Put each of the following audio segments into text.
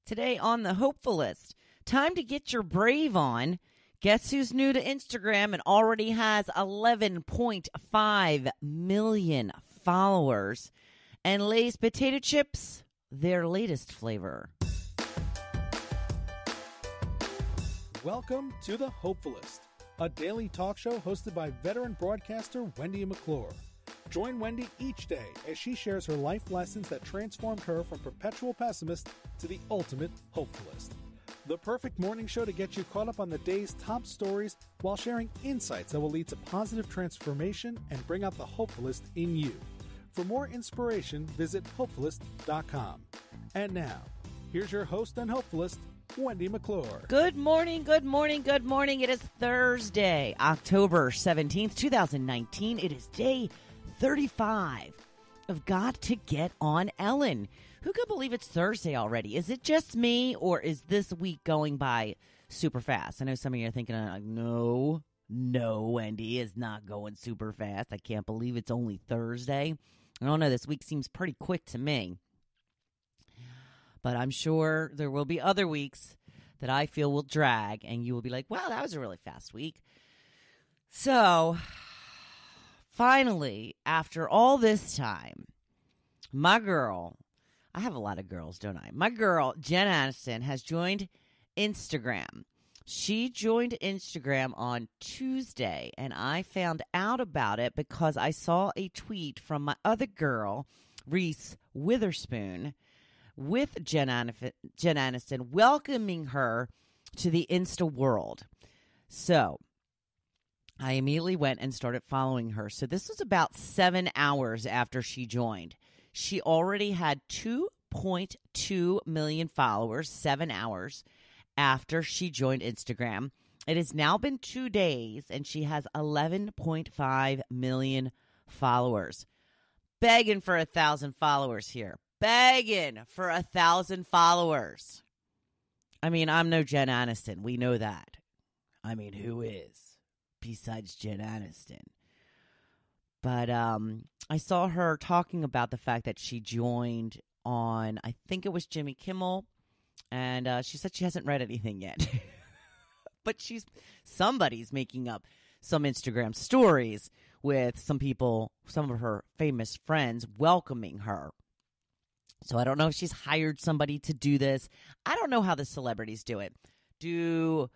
Today on the Hopefulist, time to get your brave on. Guess who's new to Instagram and already has 11.5 million followers? And Lay's potato chips, their latest flavor. Welcome to the Hopefulist, a daily talk show hosted by veteran broadcaster Wendy McClure. Join Wendy each day as she shares her life lessons that transformed her from perpetual pessimist to the ultimate hopefulist. The perfect morning show to get you caught up on the day's top stories while sharing insights that will lead to positive transformation and bring out the hopefulist in you. For more inspiration, visit hopefulist.com. And now, here's your host and hopefulist, Wendy McClure. Good morning, good morning, good morning. It is Thursday, October 17th, 2019. It is day 35 of Got to Get on Ellen. Who could believe it's Thursday already? Is it just me, or is this week going by super fast? I know some of you are thinking, like, no, Wendy, is not going super fast. I can't believe it's only Thursday. I don't know, this week seems pretty quick to me. But I'm sure there will be other weeks that I feel will drag, and you will be like, wow, that was a really fast week. So, finally, after all this time, my girl, I have a lot of girls, don't I? My girl, Jen Aniston, has joined Instagram. She joined Instagram on Tuesday, and I found out about it because I saw a tweet from my other girl, Reese Witherspoon, with Jen Aniston, welcoming her to the Insta world. So I immediately went and started following her. So this was about 7 hours after she joined. She already had 2.2 million followers 7 hours after she joined Instagram. It has now been 2 days, and she has 11.5 million followers. Begging for 1,000 followers here. Begging for 1,000 followers. I mean, I'm no Jen Aniston. We know that. I mean, who is besides Jen Aniston? But I saw her talking about the fact that she joined on, I think it was Jimmy Kimmel, and she said she hasn't read anything yet. But somebody's making up some Instagram stories with some people, some of her famous friends welcoming her. So I don't know if she's hired somebody to do this. I don't know how the celebrities do it. Do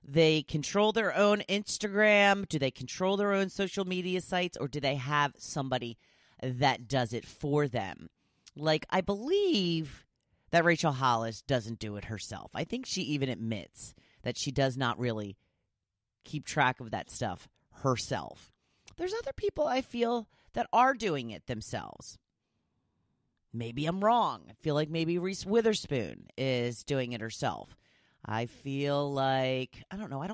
they control their own Instagram? Do they control their own social media sites? Or do they have somebody that does it for them? Like, I believe that Rachel Hollis doesn't do it herself. I think she even admits that she does not really keep track of that stuff herself. There's other people I feel that are doing it themselves. Maybe I'm wrong. I feel like maybe Reese Witherspoon is doing it herself. I feel like, I don't know,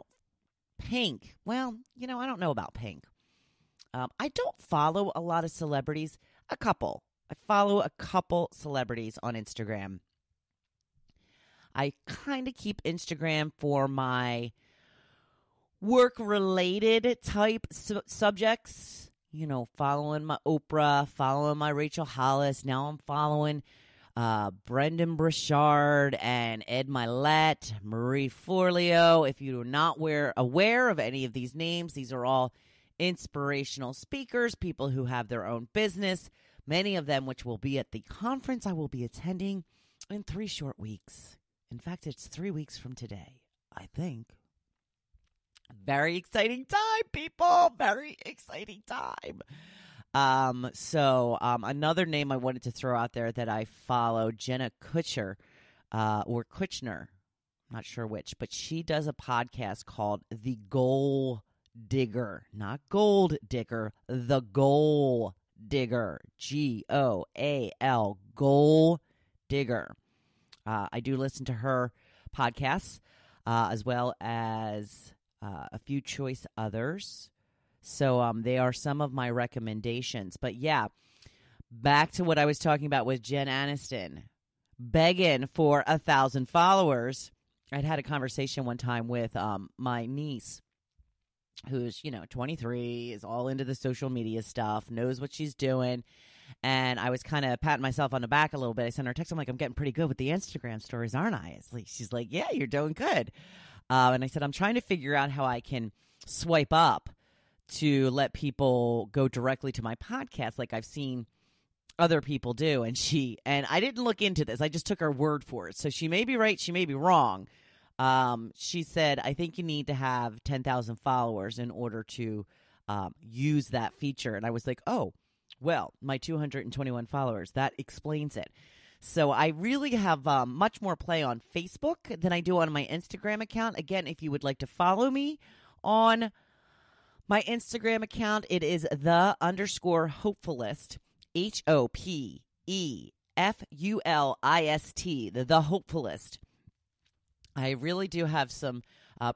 Pink. Well, I don't know about Pink. I don't follow a lot of celebrities. A couple. I follow a couple celebrities on Instagram. I kind of keep Instagram for my work-related type subjects. Following my Oprah, following my Rachel Hollis. Now I'm following Brendan Burchard and Ed Milet, Marie Forleo. If you are not aware of any of these names, these are all inspirational speakers, people who have their own business, many of them which will be at the conference I will be attending in 3 short weeks. In fact, it's 3 weeks from today, I think. Very exciting time, people. Very exciting time. Another name I wanted to throw out there that I follow, Jenna Kutcher, or Kutchner, not sure which, but she does a podcast called The Goal Digger, not Gold Digger, The Goal Digger, Goal, Goal Digger. I do listen to her podcasts, as well as a few choice others. So they are some of my recommendations. But yeah, back to what I was talking about with Jen Aniston. Begging for 1,000 followers. I'd had a conversation one time with my niece, who's, 23, is all into the social media stuff, knows what she's doing. And I was kind of patting myself on the back a little bit. I sent her a text. I'm like, I'm getting pretty good with the Instagram stories, aren't I? She's like, yeah, you're doing good. And I said, I'm trying to figure out how I can swipe up to let people go directly to my podcast like I've seen other people do. And I didn't look into this. I just took her word for it. So she may be right. She may be wrong. She said, I think you need to have 10,000 followers in order to use that feature. And I was like, oh, well, my 221 followers, that explains it. So I really have much more play on Facebook than I do on my Instagram account. Again, if you would like to follow me on my Instagram account, it is _Hopefulist, HOPEFULIST, the Hopefulist. I really do have some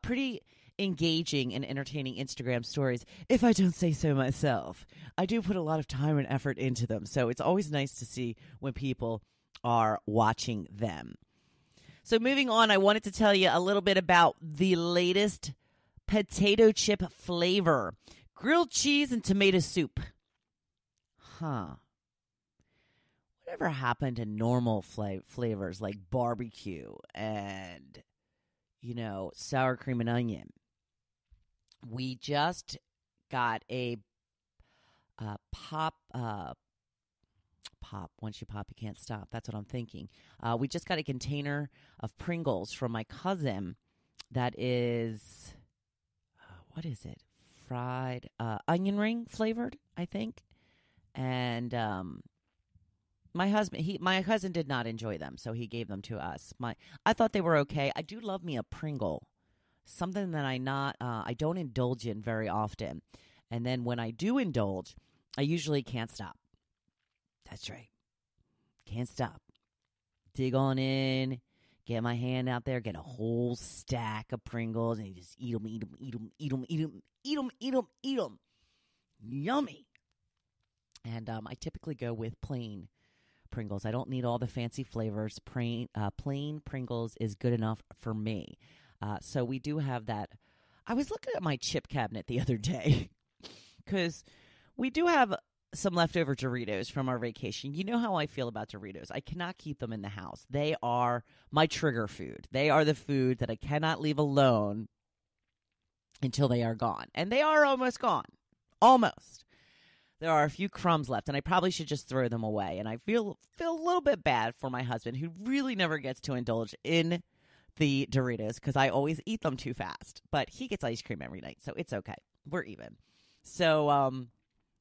pretty engaging and entertaining Instagram stories, if I don't say so myself. I do put a lot of time and effort into them, so it's always nice to see when people are watching them. So moving on, I wanted to tell you a little bit about the latest potato chip flavor, grilled cheese and tomato soup. Whatever happened to normal flavors like barbecue and, sour cream and onion? We just got a pop. Once you pop, you can't stop. That's what I'm thinking. We just got a container of Pringles from my cousin that is, what is it? Fried onion ring flavored, I think. And my cousin did not enjoy them, so he gave them to us. I thought they were okay. I do love me a Pringle, something that I don't indulge in very often. And then when I do indulge, I usually can't stop. That's right. Can't stop. Dig on in, get my hand out there, get a whole stack of Pringles, and you just eat them, eat them, eat them, eat them, eat them, eat them, eat them, eat them. Yummy. And I typically go with plain Pringles. I don't need all the fancy flavors. Plain Pringles is good enough for me. So we do have that. I was looking at my chip cabinet the other day because we do have some leftover Doritos from our vacation. You know how I feel about Doritos. I cannot keep them in the house. They are my trigger food. They are the food that I cannot leave alone until they are gone. And they are almost gone. Almost. There are a few crumbs left, and I probably should just throw them away. And I feel a little bit bad for my husband, who really never gets to indulge in the Doritos because I always eat them too fast. But he gets ice cream every night, so it's okay. We're even. So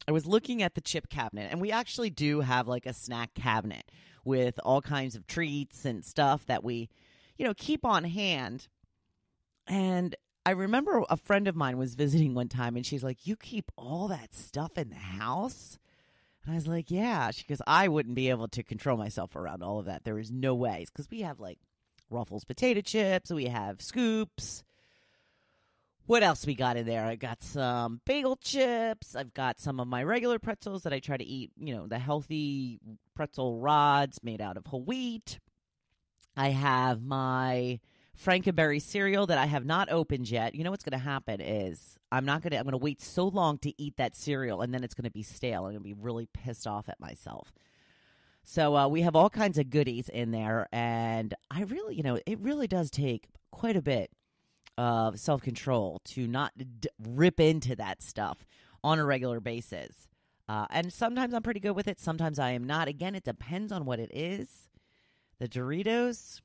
I was looking at the chip cabinet, and we actually do have like a snack cabinet with all kinds of treats and stuff that we, keep on hand. And I remember a friend of mine was visiting one time, and she's like, you keep all that stuff in the house? And I was like, yeah. She goes, I wouldn't be able to control myself around all of that. There is no way. Because we have like Ruffles potato chips. We have Scoops. What else we got in there? I got some bagel chips. I've got some of my regular pretzels that I try to eat, the healthy pretzel rods made out of whole wheat. I have my Frankenberry cereal that I have not opened yet. You know what's going to happen is I'm going to wait so long to eat that cereal, and then it's going to be stale. I'm going to be really pissed off at myself. So we have all kinds of goodies in there, and I really, it really does take quite a bit of self-control to not rip into that stuff on a regular basis. And sometimes I'm pretty good with it. Sometimes I am not. Again, it depends on what it is. The Doritos,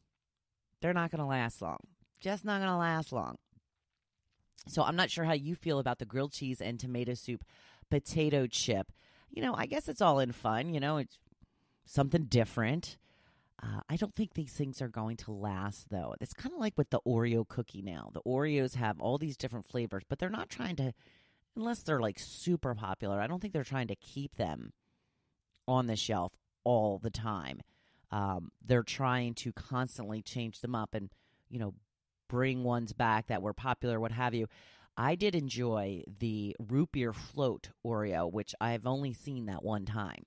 they're not going to last long. Just not going to last long. So I'm not sure how you feel about the grilled cheese and tomato soup potato chip. I guess it's all in fun. It's something different. I don't think these things are going to last, though. It's kind of like with the Oreo cookie now. The Oreos have all these different flavors, but they're not trying to, unless they're like super popular, I don't think they're trying to keep them on the shelf all the time. They're trying to constantly change them up and, bring ones back that were popular, what have you. I did enjoy the root beer float Oreo, which I've only seen that one time.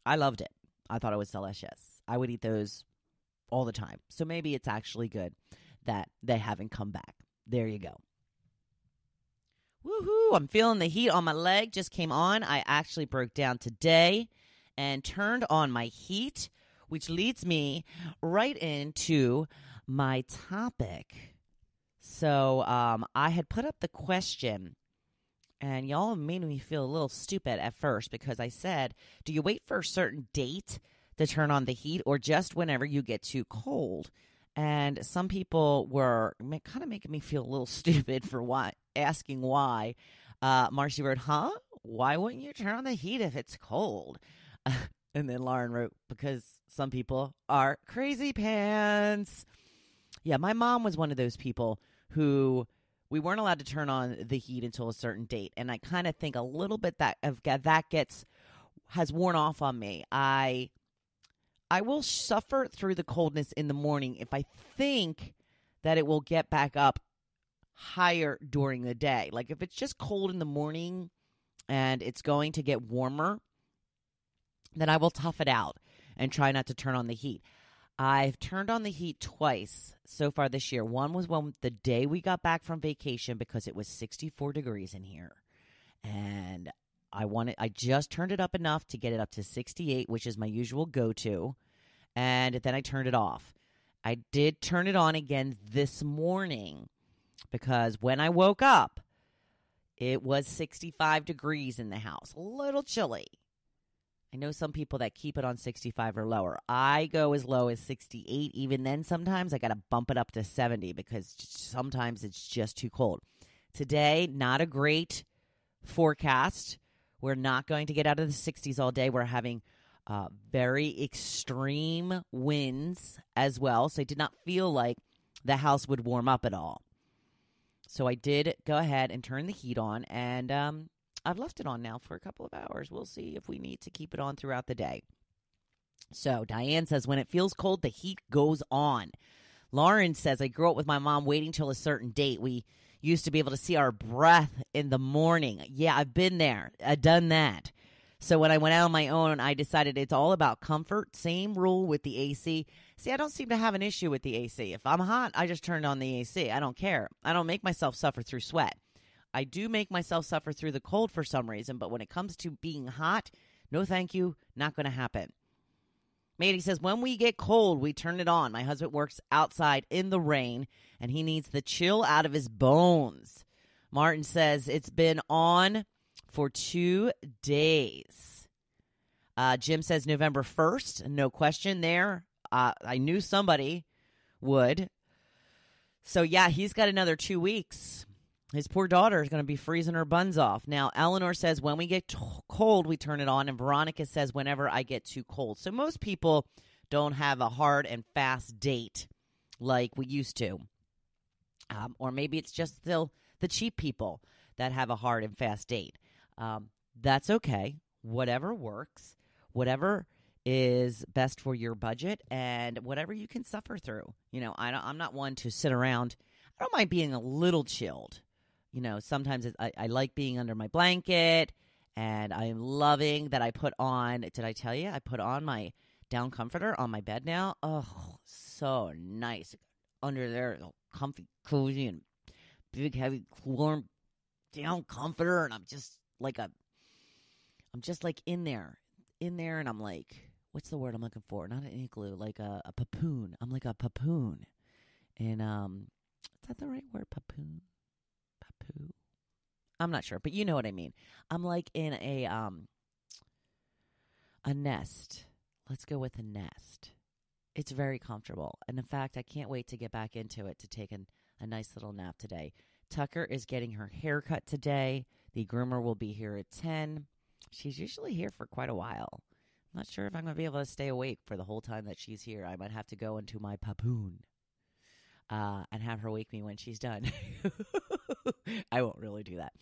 I loved it. I thought it was delicious. I would eat those all the time. So maybe it's actually good that they haven't come back. There you go. Woohoo! I'm feeling the heat on my leg. Just came on. I actually broke down today and turned on my heat, which leads me right into my topic. So I had put up the question, and y'all made me feel a little stupid at first because I said, do you wait for a certain date to turn on the heat or just whenever you get too cold? And some people were kind of making me feel a little stupid for asking why. Marcy wrote, why wouldn't you turn on the heat if it's cold? And then Lauren wrote, because some people are crazy pants. Yeah, my mom was one of those people who we weren't allowed to turn on the heat until a certain date. And I kind of think a little bit that has worn off on me. I will suffer through the coldness in the morning if I think that it will get back up higher during the day. Like if it's just cold in the morning and it's going to get warmer, then I will tough it out and try not to turn on the heat. I've turned on the heat twice so far this year. One was the day we got back from vacation because it was 64 degrees in here. And I just turned it up enough to get it up to 68, which is my usual go-to. And then I turned it off. I did turn it on again this morning because when I woke up, it was 65 degrees in the house. A little chilly. I know some people that keep it on 65 or lower. I go as low as 68. Even then, sometimes I got to bump it up to 70 because sometimes it's just too cold. Today, not a great forecast. We're not going to get out of the 60s all day. We're having very extreme winds as well. So I did not feel like the house would warm up at all. So I did go ahead and turn the heat on, and I've left it on now for a couple of hours. We'll see if we need to keep it on throughout the day. So Diane says, when it feels cold, the heat goes on. Lauren says, I grew up with my mom waiting till a certain date. We used to be able to see our breath in the morning. Yeah, I've been there. I've done that. So when I went out on my own, I decided it's all about comfort. Same rule with the AC. See, I don't seem to have an issue with the AC. If I'm hot, I just turn on the AC. I don't care. I don't make myself suffer through sweat. I do make myself suffer through the cold for some reason, but when it comes to being hot, no thank you, not going to happen. Matey says, when we get cold, we turn it on. My husband works outside in the rain, and he needs the chill out of his bones. Martin says, it's been on for 2 days. Jim says November 1st, no question there. I knew somebody would. So, yeah, he's got another 2 weeks. His poor daughter is going to be freezing her buns off. Now, Eleanor says when we get cold, we turn it on. And Veronica says whenever I get too cold. So most people don't have a hard and fast date like we used to. Or maybe it's just still the cheap people that have a hard and fast date. That's okay. Whatever works. Whatever is best for your budget and whatever you can suffer through. You know, I'm not one to sit around. I don't mind being a little chilled. You know, sometimes I like being under my blanket, and I'm loving that I put on, did I tell you? I put on my down comforter on my bed now. Oh, so nice. Under there, comfy, cozy, and big, heavy, warm down comforter, and I'm just like in there, and I'm like, what's the word I'm looking for? Not an igloo, like a papoon. I'm like a papoon. And, is that the right word? Papoon? Papoo? I'm not sure, but you know what I mean. I'm like in a nest. Let's go with a nest. It's very comfortable. And in fact, I can't wait to get back into it to take a nice little nap today. Tucker is getting her hair cut today. The groomer will be here at 10. She's usually here for quite a while. I'm not sure if I'm going to be able to stay awake for the whole time that she's here. I might have to go into my papoon. And have her wake me when she's done. I won't really do that.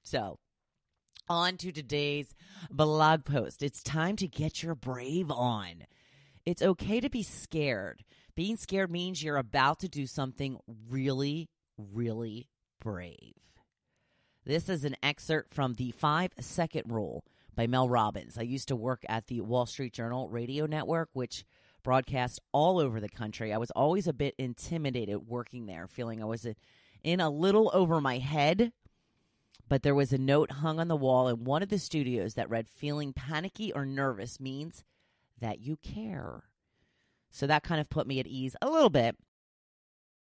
So, on to today's blog post. It's time to get your brave on. It's okay to be scared. Being scared means you're about to do something really, really brave. This is an excerpt from the 5-Second Rule by Mel Robbins. I used to work at the Wall Street Journal radio network, which broadcast all over the country. I was always a bit intimidated working there, feeling I was in a little over my head. But there was a note hung on the wall in one of the studios that read, "Feeling panicky or nervous means that you care." So that kind of put me at ease a little bit.